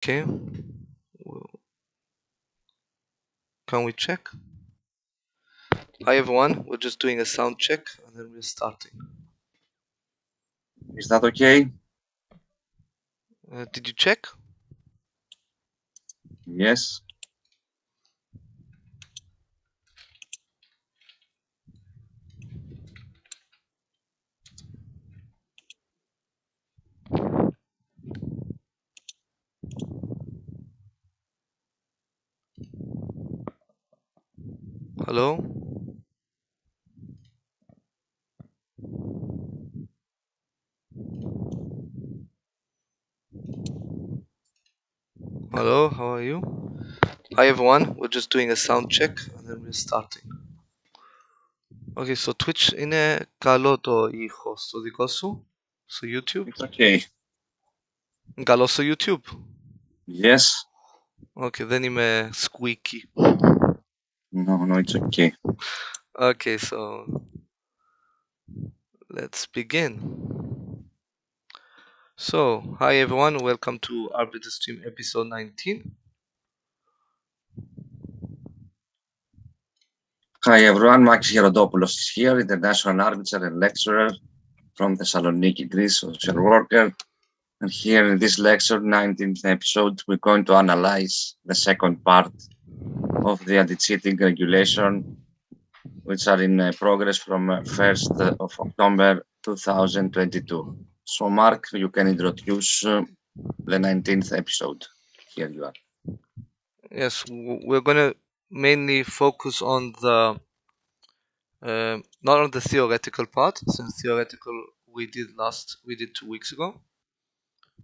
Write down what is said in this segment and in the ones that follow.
Okay. Can we check? Hi everyone, we're just doing a sound check and then we're starting. Is that okay? Did you check? Yes. Hello? Hello, how are you? Hi everyone, we're just doing a sound check and then we're starting. Okay, so Twitch είναι καλό το ήχο στο δικό σου, στο YouTube. It's okay. Καλό στο YouTube. Yes. Okay, δεν είμαι squeaky. No, it's okay. Okay, so let's begin. So, hi everyone, welcome to Arbiters-Stream-Episode-19. Hi everyone, Max Gerodopoulos is here, international arbiter and lecturer from Thessaloniki, Greece, social worker. And here in this lecture, 19th episode, we're going to analyze the second part of the anti-cheating regulation, which are in progress from 1st of October 2022. So Mark, you can introduce the 19th episode. Here you are. Yes, we're going to mainly focus on the not on the theoretical part, since theoretical we did 2 weeks ago.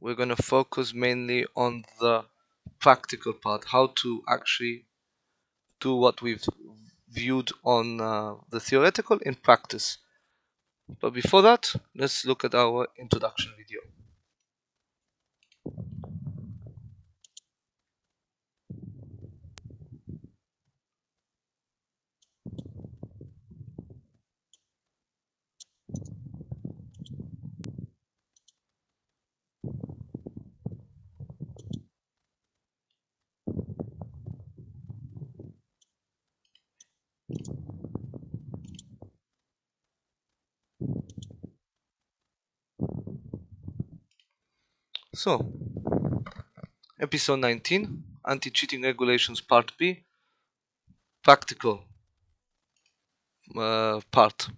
We're going to focus mainly on the practical part, how to actually do what we've viewed on the theoretical in practice. But before that, let's look at our introduction video. So, episode 19, Anti-Cheating Regulations Part B, practical part.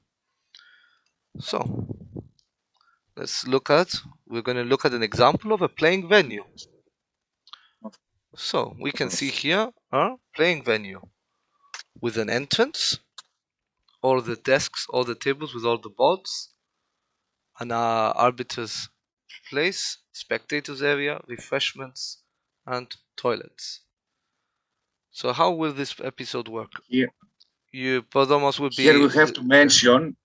So, we're going to look at an example of a playing venue. So, we can see here our playing venue with an entrance, all the desks, all the tables with all the boards, an arbiter's place, spectators area, refreshments, and toilets. So how will this episode work? Here You Podomos will be. Here we have to mention.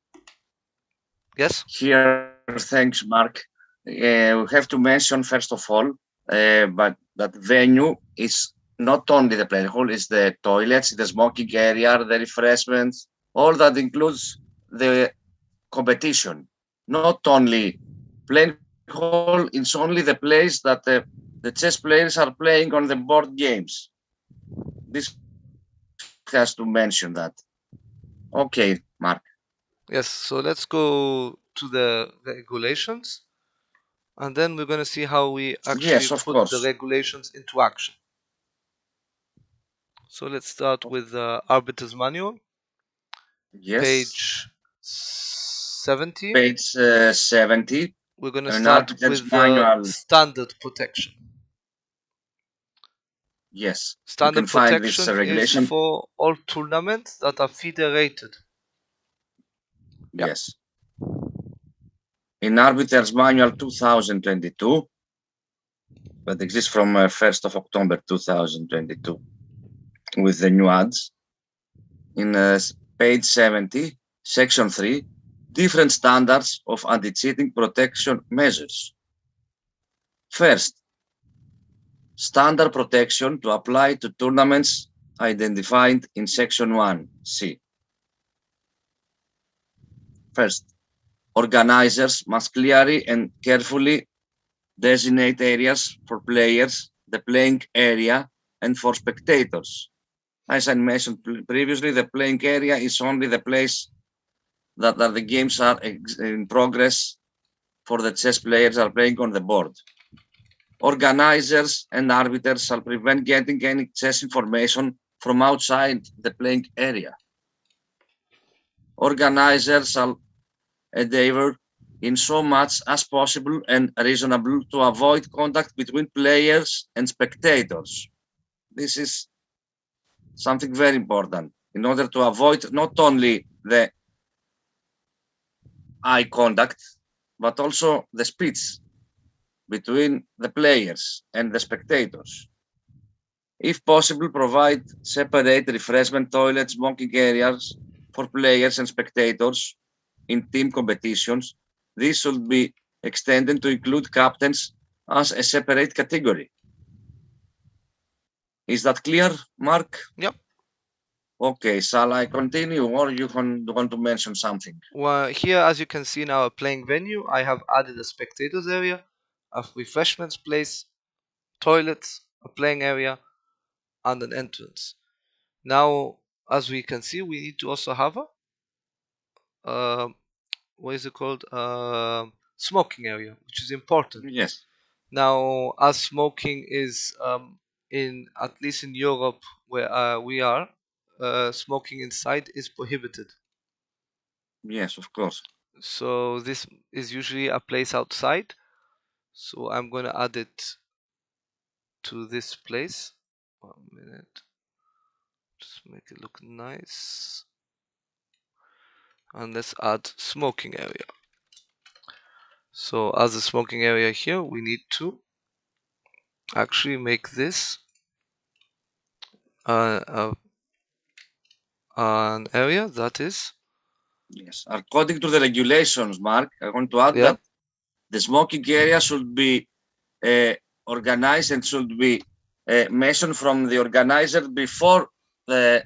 Yes. Here, thanks, Mark. We have to mention first of all, but that venue is not only the playing hall; it's the toilets, the smoking area, the refreshments, all that includes the competition. Not only playing hall; it's only the place that the chess players are playing on the board games. This has to mention that. Okay, Mark. Yes, so let's go to the regulations and then we're going to see how we actually put the regulations into action. So let's start with the Arbiter's Manual. Yes. Page 70. Page 70. We're going to start with the standard protection. Yes. Standard protection is for all tournaments that are FIDE rated. Yes. In Arbiters Manual 2022, that exists from 1st of October 2022 with the new ads. In page 70, section 3, different standards of anti-cheating protection measures. First, standard protection to apply to tournaments identified in section 1C. First, organizers must clearly and carefully designate areas for players the playing area and for spectators. As I mentioned previously, the playing area is only the place that the games are in progress for the chess players are playing on the board. Organizers and arbiters shall prevent getting any chess information from outside the playing area. Organizers shall endeavor in so much as possible and reasonable to avoid contact between players and spectators. This is something very important in order to avoid not only the eye contact, but also the speech between the players and the spectators. If possible, provide separate refreshment toilets, smoking areas for players and spectators in team competitions. This should be extended to include captains as a separate category. Is that clear, Mark? Yep. Okay, shall I continue or you want to mention something? Well, here, as you can see in our playing venue, I have added a spectators area, a refreshments place, toilets, a playing area, and an entrance. Now, as we can see, we need to also have a what is it called? Smoking area, which is important. Yes. Now, as smoking is in at least in Europe where we are, smoking inside is prohibited. Yes, of course. So this is usually a place outside. So I'm going to add it to this place. 1 minute. Just make it look nice. And let's add smoking area. So as a smoking area here, we need to actually make this an area that is, Yes. According to the regulations, Mark, I want to add yeah, that the smoking area should be organized and should be mentioned from the organizer before the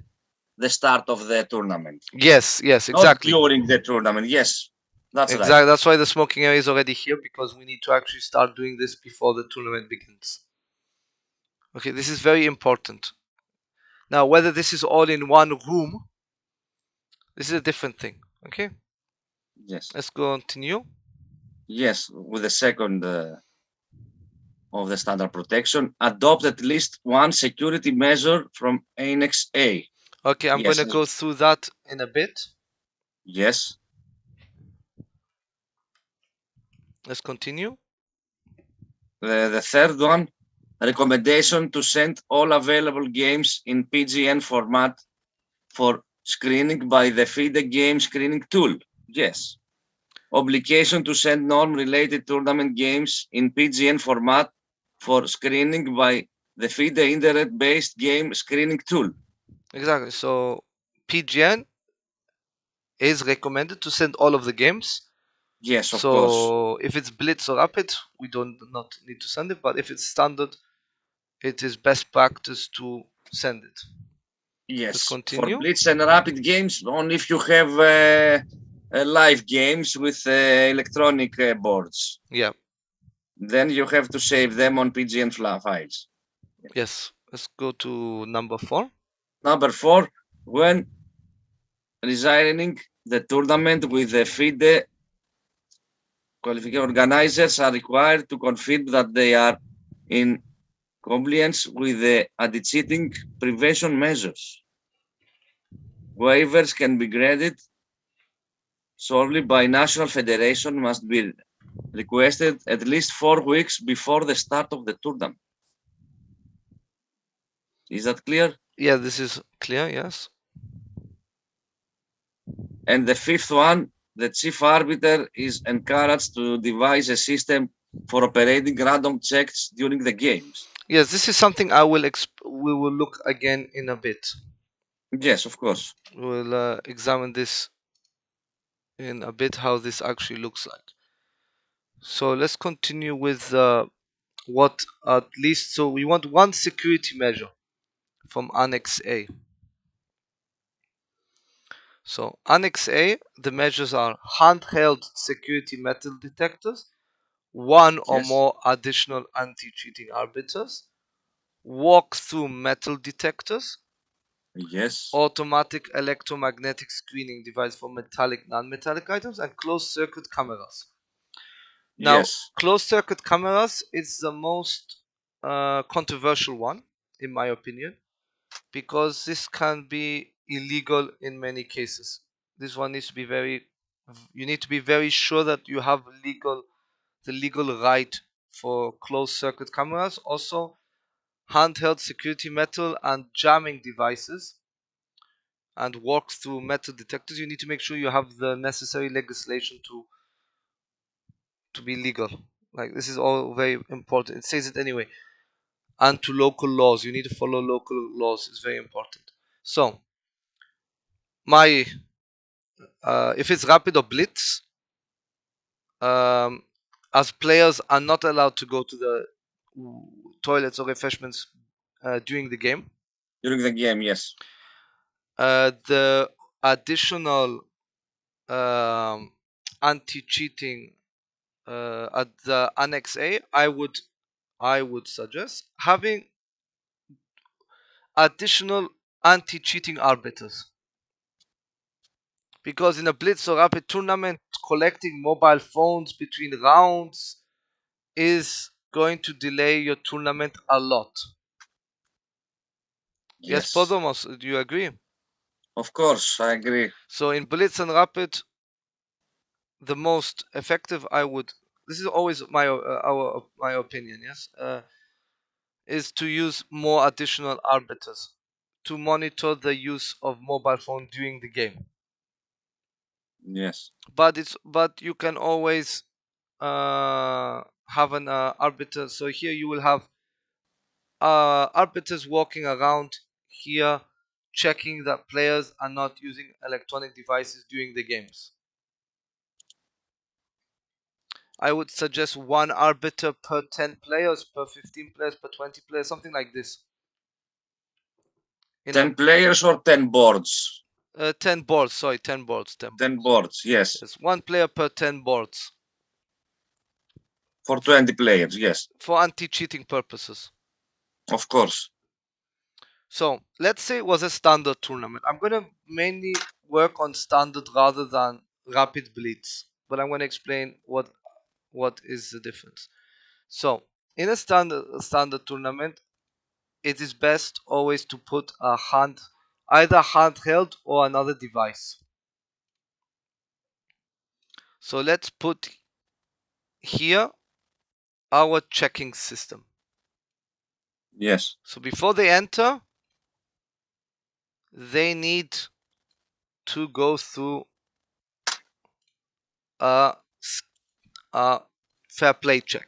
start of the tournament. yes, Not exactly. during the tournament. Yes, that's right. Exactly. That's why the smoking area is already here, because we need to actually start doing this before the tournament begins. Okay, this is very important. Now, whether this is all in one room, this is a different thing. Okay, Yes. let's go continue. Yes, with the second of the standard protection, adopt at least one security measure from Annex A. Okay, I'm Yes. going to go through that in a bit. Yes. Let's continue. The third one, recommendation to send all available games in PGN format for screening by the Fide game screening tool. Yes. Obligation to send norm-related tournament games in PGN format for screening by the Fide internet-based game screening tool. Exactly. So PGN is recommended to send all of the games. Yes, of course. So if it's Blitz or Rapid, we don't not need to send it. But if it's standard, it is best practice to send it. Let's Yes, for continue. Blitz and Rapid games, only if you have live games with electronic boards. Yeah. Then you have to save them on PGN files. Yes. Let's go to number 4. Number 4, when designing the tournament with the FIDE, qualification organizers are required to confirm that they are in compliance with the anti-cheating prevention measures. Waivers can be granted solely by national federation, must be requested at least 4 weeks before the start of the tournament. Is that clear? Yeah, this is clear. Yes. And the fifth one, the chief arbiter is encouraged to devise a system for operating random checks during the games. Yes, this is something we will look again in a bit. Yes, of course. We'll examine this in a bit, how this actually looks like. So let's continue with what at least. So we want one security measure from Annex A. So Annex A, the measures are handheld security metal detectors, one or Yes. more additional anti-cheating arbiters, walk-through metal detectors, Yes. automatic electromagnetic screening device for metallic, non-metallic items, and closed-circuit cameras. Now, Yes. closed-circuit cameras is the most controversial one, in my opinion, because this can be illegal in many cases. This one needs to be you need to be very sure that you have the legal right for closed circuit cameras. Also, handheld security metal and jamming devices and walk through metal detectors. You need to make sure you have the necessary legislation to be legal. Like, this is all very important. It says it anyway. And to local laws. You need to follow local laws. It's very important. So, my if it's rapid or blitz, as players are not allowed to go to the toilets or refreshments during the game. During the game, yes. The additional anti-cheating at the Annex A, I would suggest having additional anti-cheating arbiters. Because in a blitz or rapid tournament, collecting mobile phones between rounds is going to delay your tournament a lot. Yes, Yes. Podomos, do you agree? Of course, I agree. So in blitz and rapid, the most effective, this is always my opinion, yes, is to use more additional arbiters to monitor the use of mobile phone during the game. Yes. But you can always have an arbiter. So here you will have arbiters walking around here, checking that players are not using electronic devices during the games. I would suggest one arbiter per 10 players, per 15 players, per 20 players, something like this. 10 players or 10 boards? 10 boards, sorry, 10 boards. 10 boards, yes. Yes, one player per 10 boards. For 20 players, yes. For anti-cheating purposes. Of course. So, let's say it was a standard tournament. I'm going to mainly work on standard rather than rapid blitz. But I'm going to explain what is the difference. So, in a standard tournament, it is best always to put either handheld or another device. So let's put here our checking system. Yes. So before they enter, they need to go through a fair play check.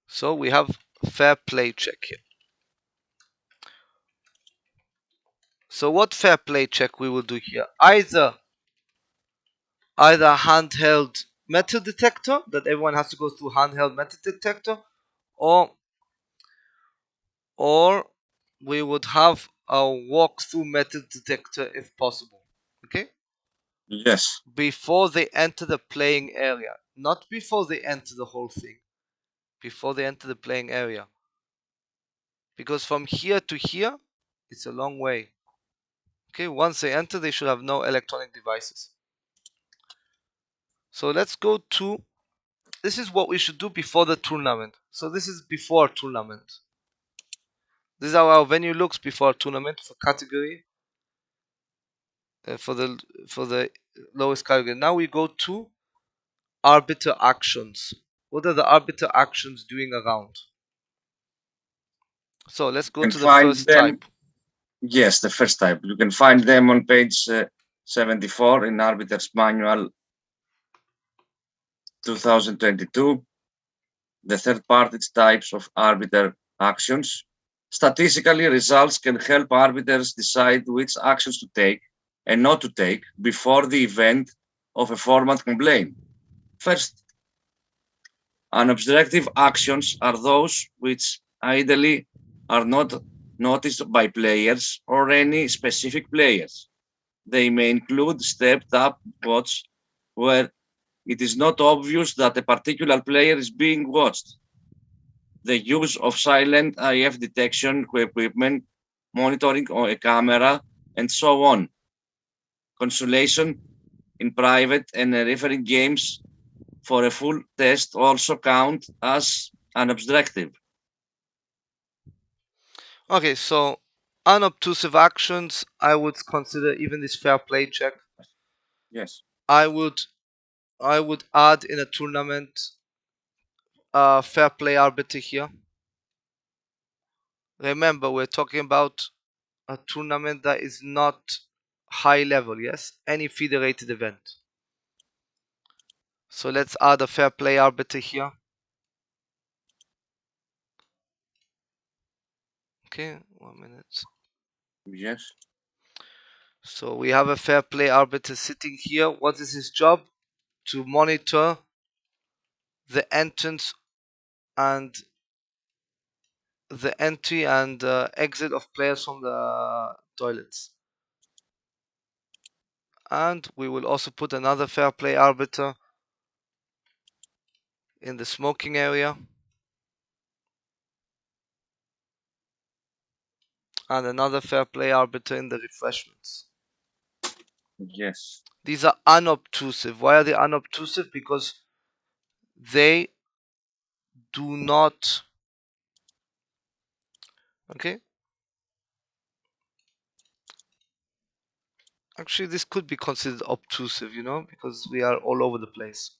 So we have fair play check here. So what fair play check we will do here? Either handheld metal detector, that everyone has to go through handheld metal detector, or we would have a walk-through metal detector if possible. Okay? Yes. Before they enter the playing area, not before they enter the whole thing. Before they enter the playing area. Because from here to here, it's a long way. Okay, once they enter, they should have no electronic devices. So let's go to, this is what we should do before the tournament. So this is before tournament. This is how our venue looks before tournament for category, for the lowest category. Now we go to arbiter actions. What are the arbiter actions doing around? So let's go And to the find first them. type. Yes, the first type. You can find them on page 74 in Arbiter's Manual 2022. The third part is types of arbiter actions. Statistically, results can help arbiters decide which actions to take and not to take before the event of a format complaint. First, unobjective actions are those which ideally are not noticed by players or any specific players. They may include stepped up watch where it is not obvious that a particular player is being watched. the use of silent IF detection equipment, monitoring on a camera, and so on. Consolation in private and referring games for a full test also count as an objective. Okay, so unobtrusive actions, I would consider even this fair play check. Yes. I would I would add in a tournament fair play arbiter here. Remember, we're talking about a tournament that is not high level, yes? Any federated event. So let's add a fair play arbiter here. Okay, 1 minute. Yes. So we have a fair play arbiter sitting here. What is his job? To monitor the entrance and the entry and exit of players from the toilets. And we will also put another fair play arbiter in the smoking area and another fair play arbiter in the refreshments. Yes. These are unobtrusive. Why are they unobtrusive? Because they do not, okay, actually this could be considered obtrusive, because we are all over the place.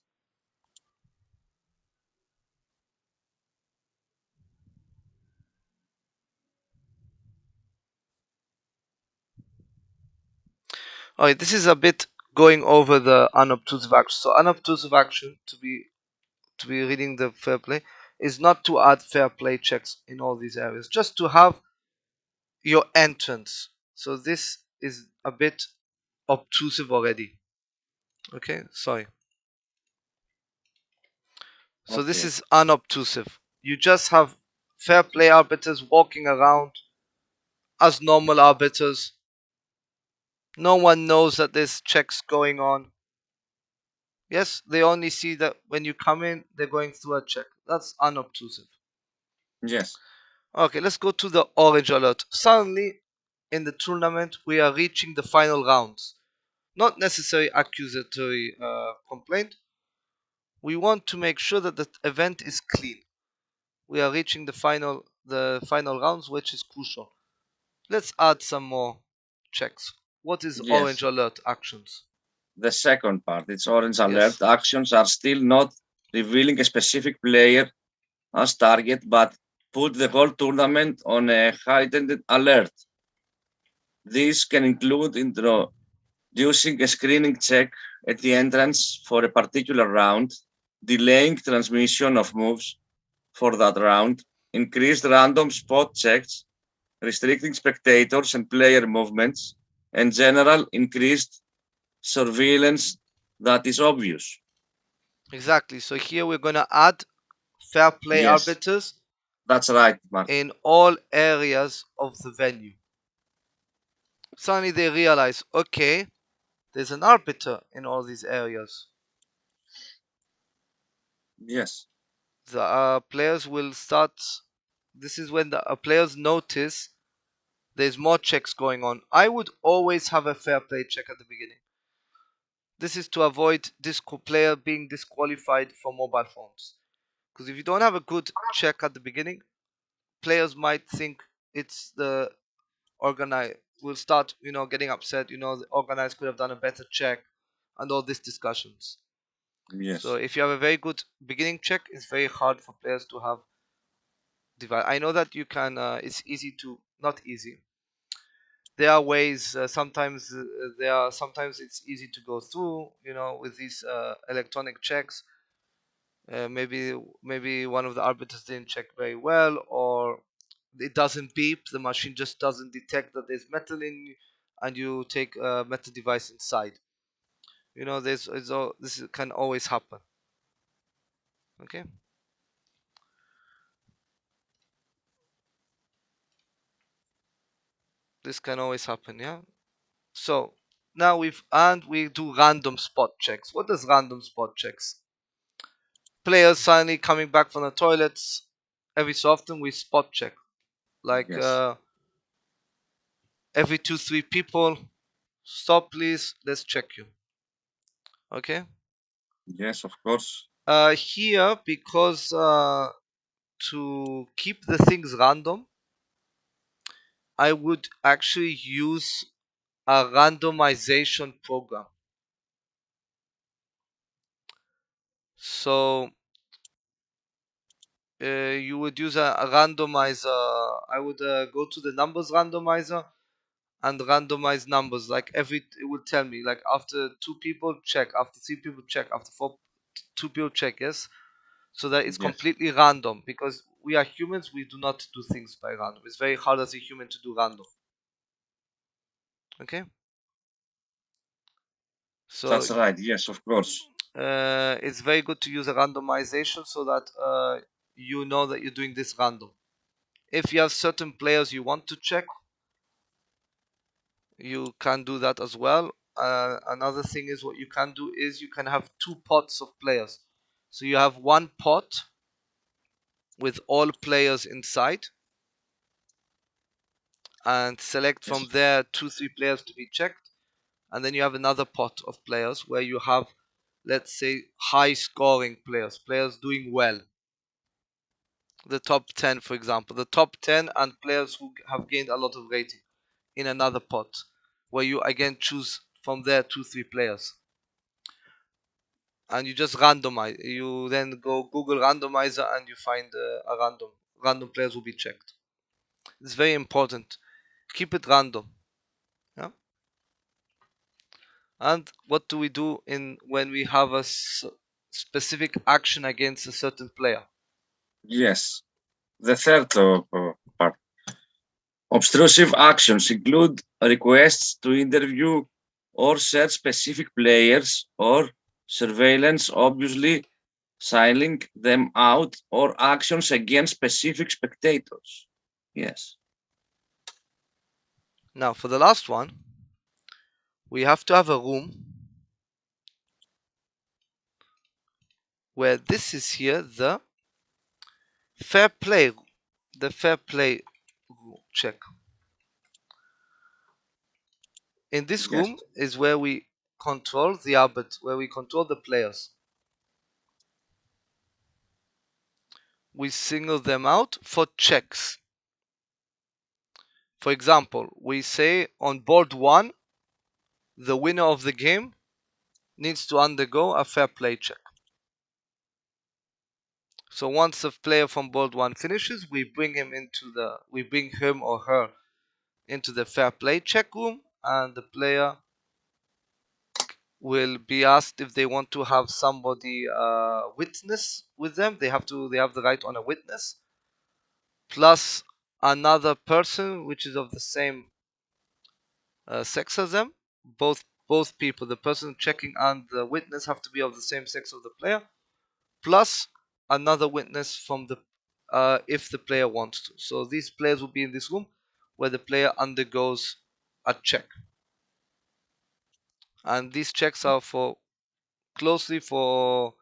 Alright, this is a bit going over the unobtrusive action. So unobtrusive action, to be reading the fair play, is not to add fair play checks in all these areas, just to have your entrance. So this is a bit obtrusive already. Okay, sorry. So this Okay. is unobtrusive. You just have fair play arbiters walking around as normal arbiters. No one knows that there's checks going on. Yes, they only see that when you come in, they're going through a check. That's unobtrusive. Yes. Okay, let's go to the orange alert. Suddenly, in the tournament, we are reaching the final rounds. Not necessarily accusatory complaint. We want to make sure that the event is clean. We are reaching the final rounds, which is crucial. Let's add some more checks. What is orange Yes. alert actions? The second part, it's orange Yes, alert. Actions are still not revealing a specific player as target, but put the whole tournament on a heightened alert. This can include introducing a screening check at the entrance for a particular round, delaying transmission of moves for that round, increased random spot checks, restricting spectators and player movements, and general increased surveillance that is obvious. exactly. So here we're going to add fair play Yes, arbiters that's right, Mark. in all areas of the venue. Suddenly they realize, okay, there's an arbiter in all these areas. Yes, The players will start. This is when the players notice there's more checks going on. I would always have a fair play check at the beginning. This is to avoid this player being disqualified for mobile phones. Because if you don't have a good check at the beginning, players might think it's the organize. Will start, getting upset. The organized could have done a better check, and all these discussions. So yes, if you have a very good beginning check, it's very hard for players to have divide. I know that you can. It's easy to not easy. There are ways. Sometimes it's easy to go through. With these electronic checks. Maybe one of the arbiters didn't check very well, or it doesn't beep. The machine just doesn't detect that there's metal in, and you take a metal device inside. This can always happen. Okay, this can always happen. Yeah. So now we do random spot checks. What does random spot checks? Players suddenly coming back from the toilets. every so often we spot check, like Yes. every 2-3 people, stop please, let's check you. Okay. Yes, of course. Here, because to keep the things random, I would actually use a randomization program. So you would use a randomizer. I would go to the numbers randomizer and randomize numbers. Like it would tell me like after 2 people check, after 3 people check, after 2 people check. Yes, so that it's Yes. completely random because we are humans. We do not do things by random. It's very hard as a human to do random. Okay, so That's right. Yes, of course. it's very good to use a randomization so that you know that you're doing this random. If you have certain players you want to check, you can do that as well. Another thing is what you can do is you can have 2 pots of players. So you have one pot with all players inside and select from Yes. there 2-3 players to be checked, and then you have another pot of players where you have, let's say, high scoring players doing well, the top 10 for example, the top 10 and players who have gained a lot of rating in another pot where you again choose from there 2-3 players, and you just randomize. You then go Google randomizer and you find a random players will be checked. It's very important. Keep it random. Yeah. And what do we do in when we have a specific action against a certain player? Yes. The third part. Obtrusive actions include requests to interview or search specific players or surveillance, obviously signing them out, or actions against specific spectators. Yes. Now, for the last one, we have to have a room where this is here fair play, the fair play check. In this Yes. room is where we control the arbiter, where we control the players. We single them out for checks. For example, we say on board 1, the winner of the game needs to undergo a fair play check. So once a player from board 1 finishes, we bring him or her into the fair play check room, and the player will be asked if they want to have somebody witness with them. They have the right on a witness plus another person which is of the same sex as them. Both people, the person checking and the witness, have to be of the same sex of the player, plus another witness from the if the player wants to. So these players will be in this room where the player undergoes a check, and these checks are closely for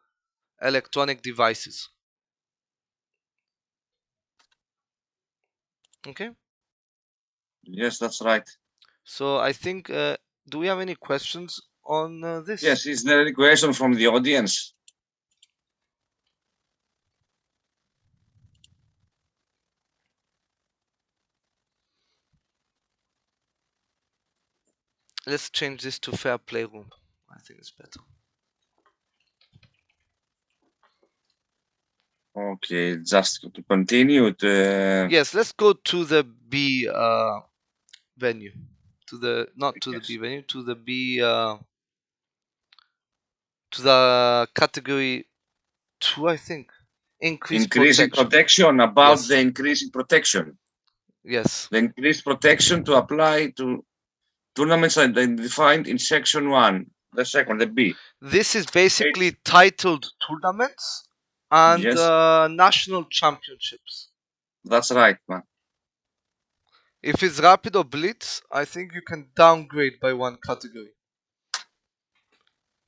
electronic devices. Okay, Yes, that's right. so I think do we have any questions on this? Yes, is there any question from the audience? Let's change this to fair play room. I think it's better. Okay, just to continue. Yes, let's go to the B venue. To the not to the B Yes. venue, to the B to the category 2, I think. Increase Increasing protection. protection, about Yes. the increasing protection. Yes. The increased protection to apply to tournaments defined in section 1. The second, the B. This is It's, basically titled tournaments and yes, national championships. that's right, man. If it's rapid or blitz, I think you can downgrade by one category.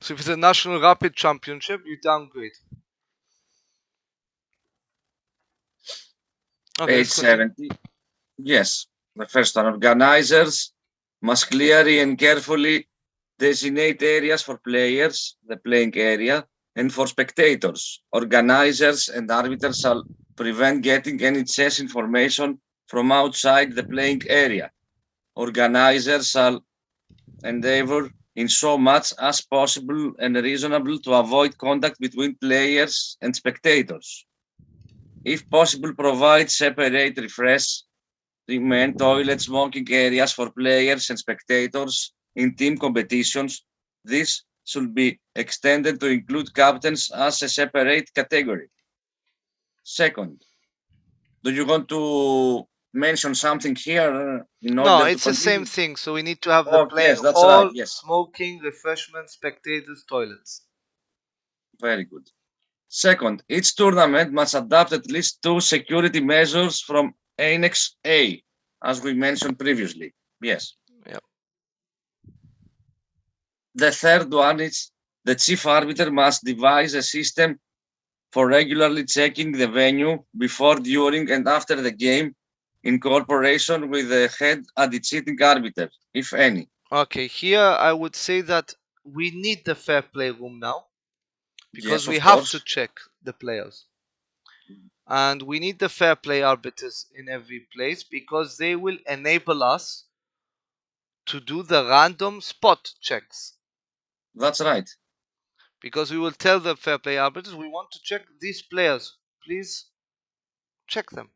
So if it's a national rapid championship, you downgrade. Okay, Page let's continue. 70. Yes, the first one. Organizers must clearly and carefully designate areas for players, the playing area, and for spectators. Organizers and arbiters shall prevent getting any chess information from outside the playing area. Organizers shall endeavor in so much as possible and reasonable to avoid contact between players and spectators. If possible, provide separate refreshment toilets, smoking areas for players and spectators in team competitions. This should be extended to include captains as a separate category. Second, do you want to mention something here in No, order to it's the same continue? thing. So we need to have the Oh, playing yes, that's right. hall, Yes, smoking, refreshment, spectators, toilets. very good. Second, each tournament must adopt at least 2 security measures from Annex A, as we mentioned previously. Yes. Yep. The third one is the chief arbiter must devise a system for regularly checking the venue before, during, and after the game in cooperation with the head anti-cheating arbiter, if any. Okay, here I would say that we need the fair play room now because Yes, we of have to course. check the players. And we need the fair play arbiters in every place because they will enable us to do the random spot checks. That's right. Because we will tell the fair play arbiters we want to check these players. Please check them.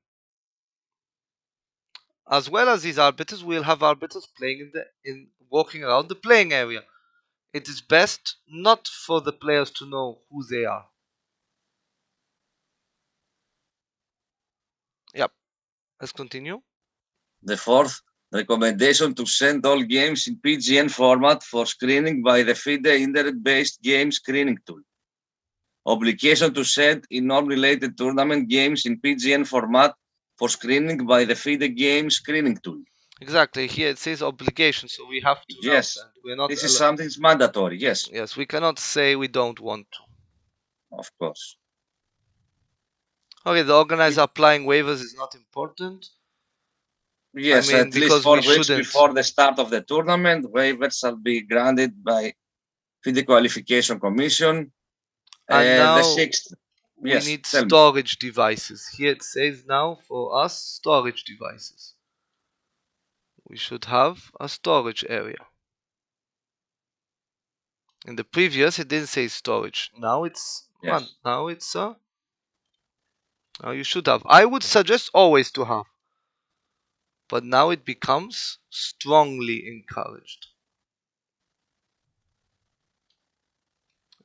As well as these arbiters, we'll have arbiters playing in walking around the playing area. It is best not for the players to know who they are. Yep. Let's continue. The fourth recommendation to send all games in PGN format for screening by the Fide internet-based game screening tool. Obligation to send in non-related tournament games in PGN format for screening by the Fide game screening tool. Exactly. Here it says obligation, so we have to now Yes, send. We're not this is something mandatory. Yes, Yes, we cannot say we don't want to. of course. Okay, the organizer applying waivers is not important. I Yes, mean, at least because we 4 weeks shouldn't. before the start of the tournament, waivers shall be granted by FIDE Qualification Commission. And The now sixth, we yes, need tell me. storage devices. Here it says now for us storage devices. We should have a storage area. In the previous it didn't say storage. Now it's Yes, now it's now you should have. I would suggest always to have. But now it becomes strongly encouraged.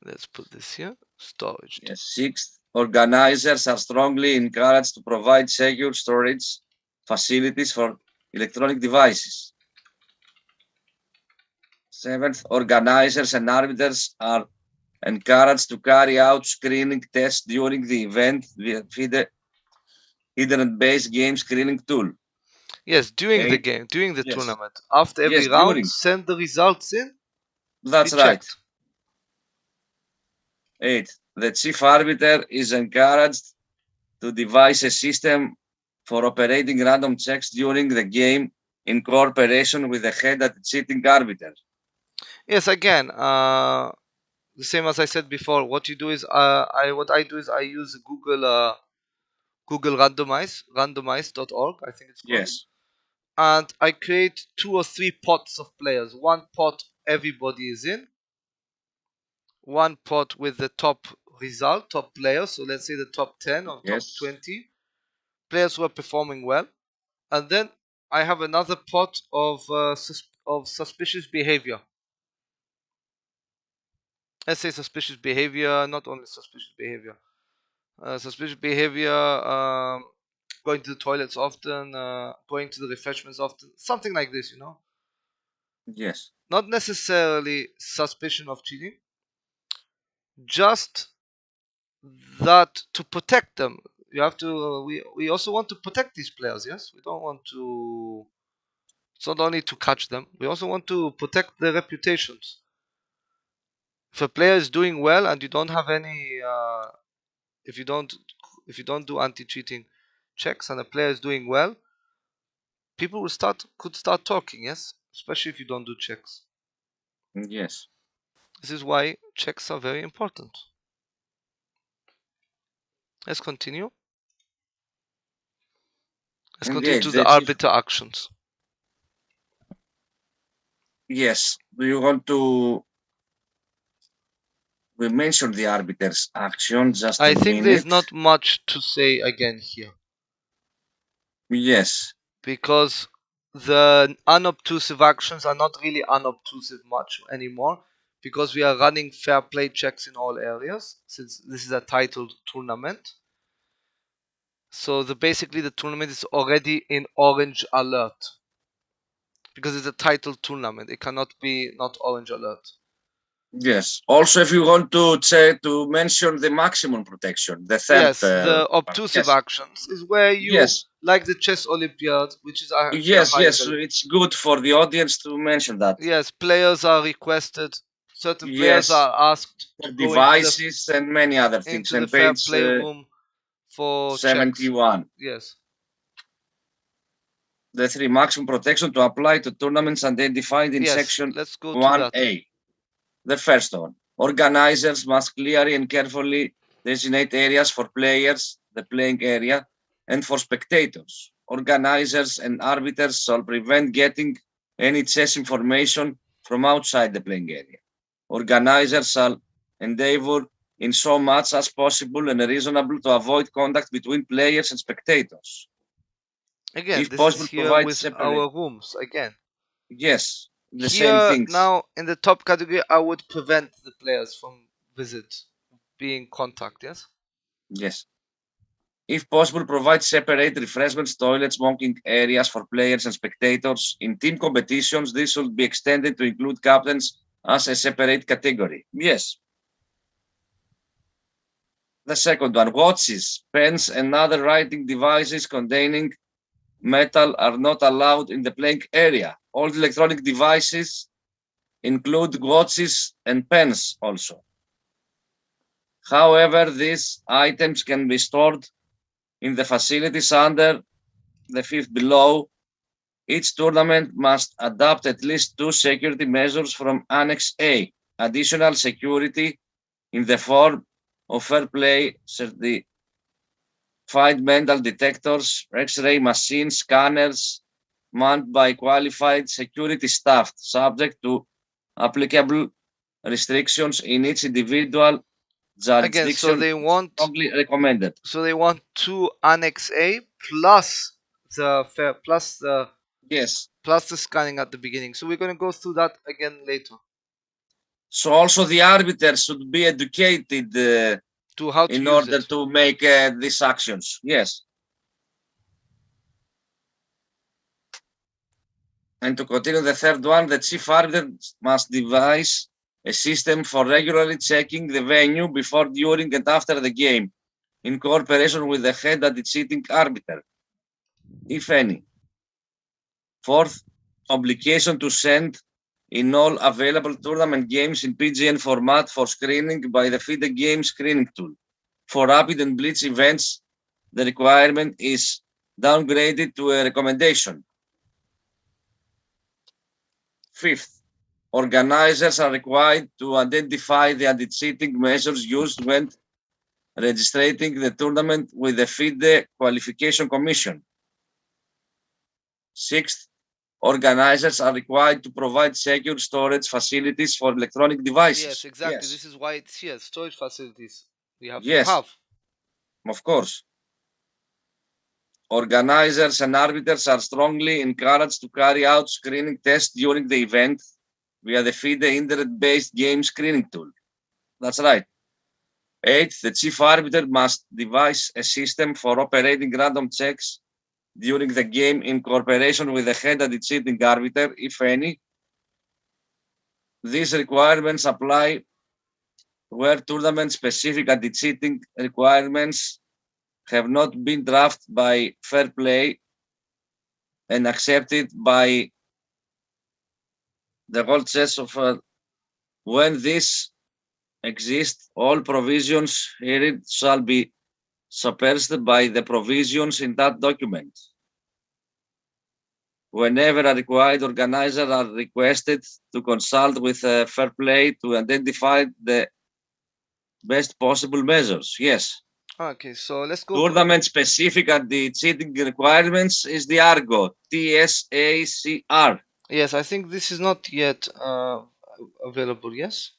Let's put this here. Storage. yes. Sixth, organizers are strongly encouraged to provide secure storage facilities for electronic devices. Seventh, organizers and arbiters are encouraged to carry out screening tests during the event via FIDE internet-based game screening tool. Yes, during the Eight, game, during the yes, tournament. After every yes, round, during. send the results in to be That's right. checked. 8. The chief arbiter is encouraged to devise a system for operating random checks during the game in cooperation with the head cheating arbiter. Yes, again, the same as I said before. What you do is, I use Google randomize.org, I think it's called, Yes, and I create 2 or 3 pots of players. One pot everybody is in, one pot with the top result, top players. So let's say the top 10 or top yes, 20 players who are performing well, and then I have another pot of suspicious behavior. Let's say suspicious behavior, not only suspicious behavior, going to the toilets often, going to the refreshments often, something like this, yes, not necessarily suspicion of cheating, just that to protect them. You have to. We also want to protect these players. Yes, we don't want to. It's not only to catch them. We also want to protect their reputations. If a player is doing well and you don't have any, if you don't do anti-cheating checks and a player is doing well, people could start talking, yes, especially if you don't do checks. Yes. This is why checks are very important. Let's continue. Let's continue to the arbiter actions. Yes. Do you want to? We mentioned the arbiter's action. Just I a think minute. there's not much to say again here. Yes. Because the unobtrusive actions are not really unobtrusive much anymore, because we are running fair play checks in all areas, since this is a titled tournament. So basically the tournament is already in orange alert, because it's a titled tournament. It cannot be not orange alert. Yes. Also, if you want to mention the maximum protection, the third. Yes, the obtrusive actions is where you, like the chess Olympiad, which is actually a high yes, it's good for the audience to mention that. Yes, players are requested. Certain players are asked to go devices and many other things. into the fair play room for 71. Checks. Yes. The 3 maximum protection to apply to tournaments identified in section 1A. The first one. Organizers must clearly and carefully designate areas for players, the playing area, and for spectators. Organizers and arbiters shall prevent getting any chess information from outside the playing area. Organizers shall endeavor in so much as possible and reasonable to avoid contact between players and spectators. Again, if this possible, is here with our rooms again. Yes, the here, same things. Now, in the top category, I would prevent the players from being contact, yes? Yes. If possible, provide separate refreshments, toilets, smoking areas for players and spectators. In team competitions, this should be extended to include captains as a separate category. Yes. The second one, watches, pens, and other writing devices containing metal are not allowed in the playing area. All electronic devices include watches and pens also. However, these items can be stored in the facilities under the fifth below. Each tournament must adopt at least 2 security measures from Annex A. Additional security in the form of fair play certified metal detectors, X-ray machines, scanners, manned by qualified security staff, subject to applicable restrictions in each individual jurisdiction. Again, so they want strongly recommended. So they want 2 Annex A plus the plus the scanning at the beginning. So we're going to go through that again later. So also the arbiter should be educated to how to in use order it. to make these actions. Yes. And to continue the third one, the chief arbiter must devise a system for regularly checking the venue before, during, and after the game, in cooperation with the head anti-cheating arbiter, if any. Fourth, obligation to send in all available tournament games in PGN format for screening by the Fide game screening tool. For rapid and blitz events, the requirement is downgraded to a recommendation. Fifth, organizers are required to identify the anti-cheating measures used when registering the tournament with the Fide Qualification Commission. Sixth, organizers are required to provide secure storage facilities for electronic devices. Yes, exactly. This is why it's here. Storage facilities we have to have. Of course. Organizers and arbiters are strongly encouraged to carry out screening tests during the event via the Fide internet-based game screening tool. That's right. 8. The chief arbiter must devise a system for operating random checks during the game in cooperation with the head anti-cheating arbiter, if any. These requirements apply where tournament-specific anti-cheating requirements have not been drafted by fair play and accepted by the whole chess of when this exists, all provisions herein shall be suppressed by the provisions in that document. Whenever a required organizer are requested to consult with Fair Play to identify the best possible measures. Yes. Okay, so let's go. Tournament specific anti-cheating requirements is the ARGO, TSACR. Yes, I think this is not yet available. Yes.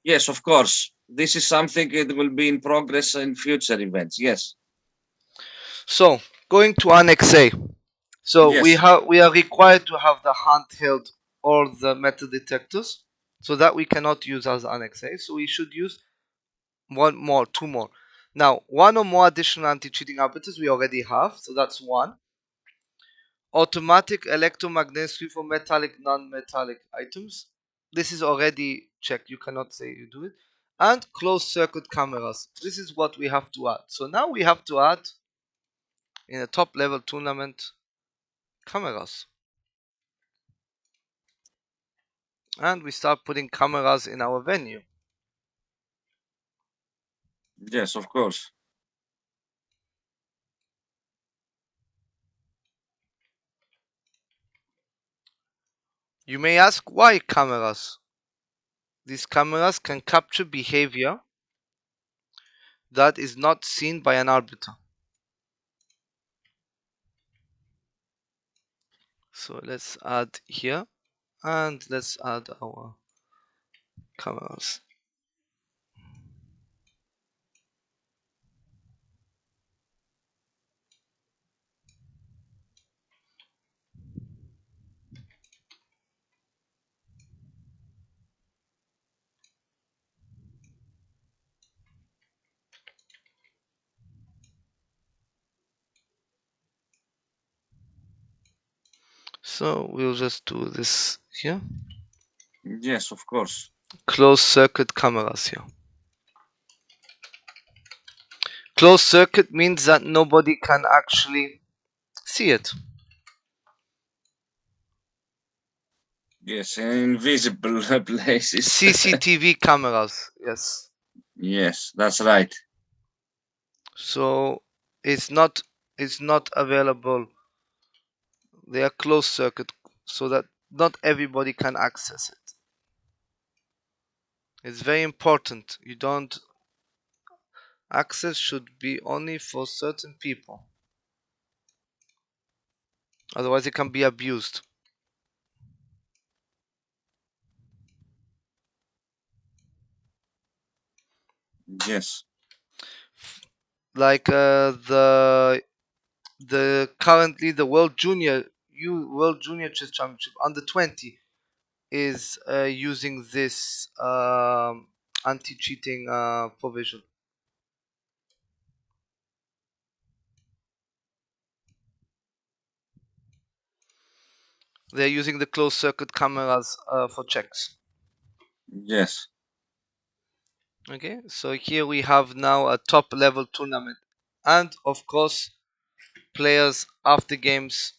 Yes, of course. This is something it will be in progress in future events. Yes. So going to Annex A. So Yes. we are required to have the handheld or the metal detectors, so that we cannot use as Annex A. So we should use two more. Now, one or more additional anti-cheating arbiters we already have, so that's one. Automatic electromagnetic for metallic, non-metallic items. This is already checked. You cannot say you do it. And closed circuit cameras. This is what we have to add. So now we have to add in a top level tournament cameras. And we start putting cameras in our venue. Yes, of course. You may ask why cameras? These cameras can capture behavior that is not seen by an arbiter. So let's add here and let's add our cameras. So we'll just do this here. Yes, of course. Closed circuit cameras here. Closed circuit means that nobody can actually see it. Yes, invisible places. CCTV cameras, yes. Yes, that's right. So it's not available. They are closed circuit so that not everybody can access it. It's very important. You don't access should be only for certain people. Otherwise it can be abused. Yes. Like the currently the World Junior Chess Championship under 20 is using this anti-cheating provision. They're using the closed circuit cameras for checks. Yes. Okay, so here we have now a top level tournament, and of course, players after games,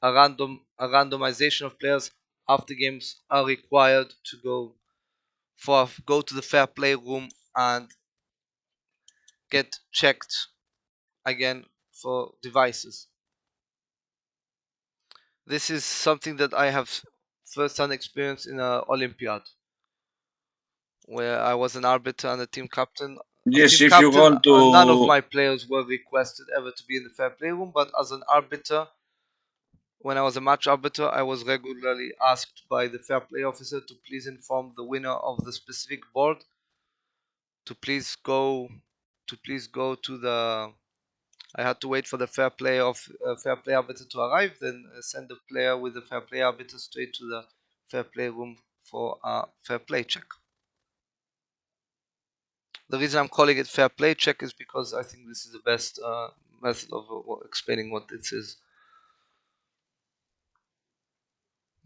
a randomization of players after games are required to go to the fair play room and get checked again for devices. This is something that I have first-hand experience in an Olympiad, where I was an arbiter and a team captain. As Yes, team if you captain, want none of to. my players were requested ever to be in the fair play room, but as an arbiter, when I was a match arbiter, I was regularly asked by the fair play officer to please inform the winner of the specific board to please go to the. I had to wait for the fair play arbiter to arrive, then send the player with the fair play arbiter straight to the fair play room for a fair play check. The reason I'm calling it fair play check is because I think this is the best method of explaining what this is.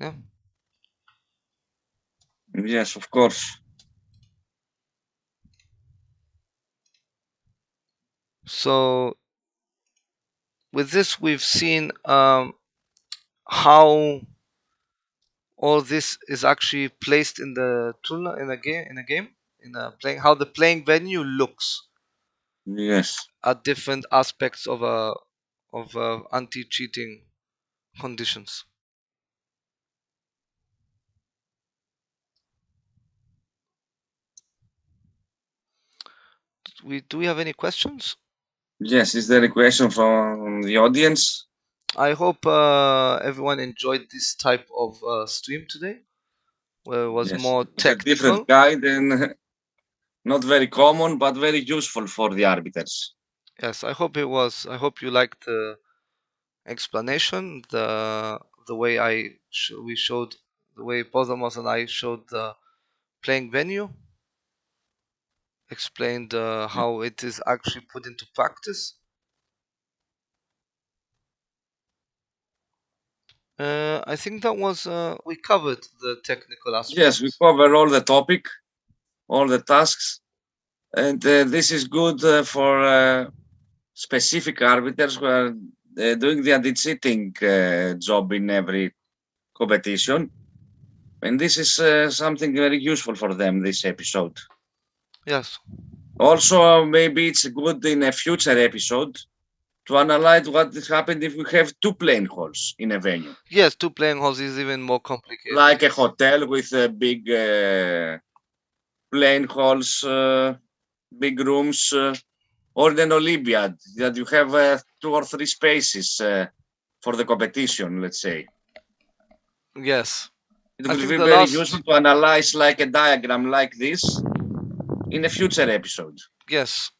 Yeah. Yes, of course. So with this, we've seen how all this is actually placed in the tool in a game in a playing how the playing venue looks. Yes. at different aspects of anti-cheating conditions. Do we have any questions? Yes. Is there a question from the audience? I hope everyone enjoyed this type of stream today, where it was Yes. more It was a different technical. guide and not very common, but very useful for the arbiters. Yes, I hope it was. I hope you liked the explanation, the way we showed, the way Pozamos and I showed the playing venue, explained how it is actually put into practice. I think that was we covered the technical Yes, we aspects. cover all the topic, all the tasks, and this is good for specific arbiters who are doing the anti-cheating job in every competition. And this is something very useful for them, this episode. Yes. Also, maybe it's good in a future episode to analyze what happened if we have two playing halls in a venue. Yes, two playing halls is even more complicated. Like a hotel with big playing halls, big rooms, or an Olympiad that you have 2 or 3 spaces for the competition, let's say. Yes. It I will think be the very last. useful to analyze like a diagram like this in a future episode. Yes.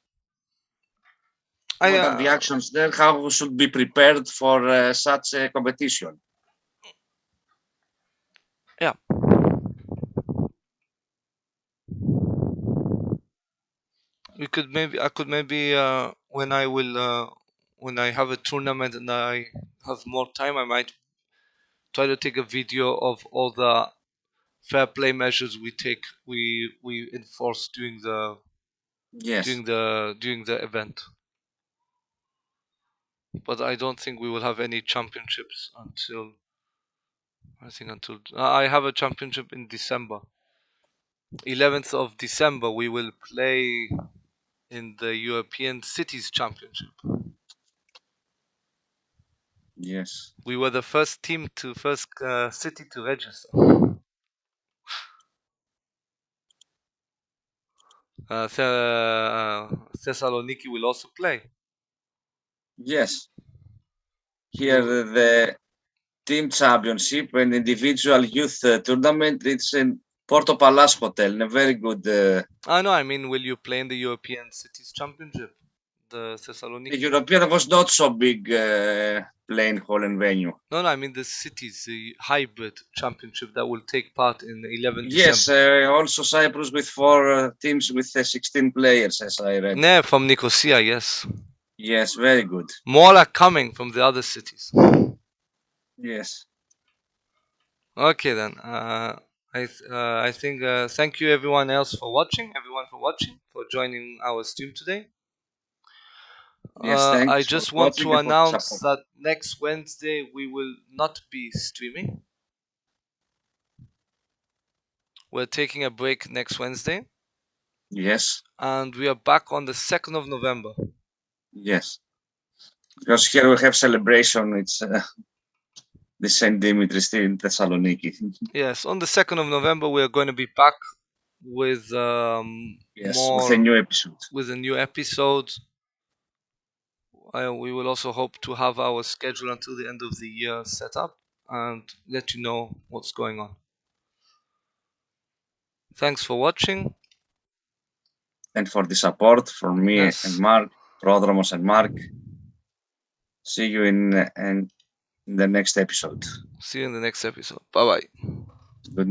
I What are the actions there? How we should be prepared for such a competition? yeah. I could maybe when I have a tournament and I have more time, I might try to take a video of all the fair play measures we enforce Yes, during the event. But I don't think we will have any championships until I have a championship in December. 11th of December we will play in the European Cities Championship. yes, We were the first city to register. Thessaloniki will also play. yes. We Here, will, the team championship and individual youth tournament, it's in Porto Palace Hotel, in a very good. no, I mean, will you play in the European Cities Championship? The The Thessaloniki one. European was not so big playing hall and venue. No, I mean the cities, the hybrid championship that will take part in 11 Yes, December. also Cyprus with 4 teams with 16 players, as I read. Yeah, from Nicosia, yes. Yes, very good. More are coming from the other cities. Yes. Okay then. I think thank you everyone for joining our stream today. Yes, I thanks for just want watching to and for the announce support. that next Wednesday we will not be streaming. We're taking a break next Wednesday, Yes, and we are back on the 2nd of November. yes. Because here we have celebration. It's the Saint Dimitri still in Thessaloniki. Yes, on the 2nd of November we are going to be back with Yes, with a new episode. with a new episode. We will also hope to have our schedule until the end of the year set up and let you know what's going on. Thanks for watching. And for the support from me and Yes. Mark, Prodromos and Mark. See you in the next episode. See you in the next episode. Bye bye. Good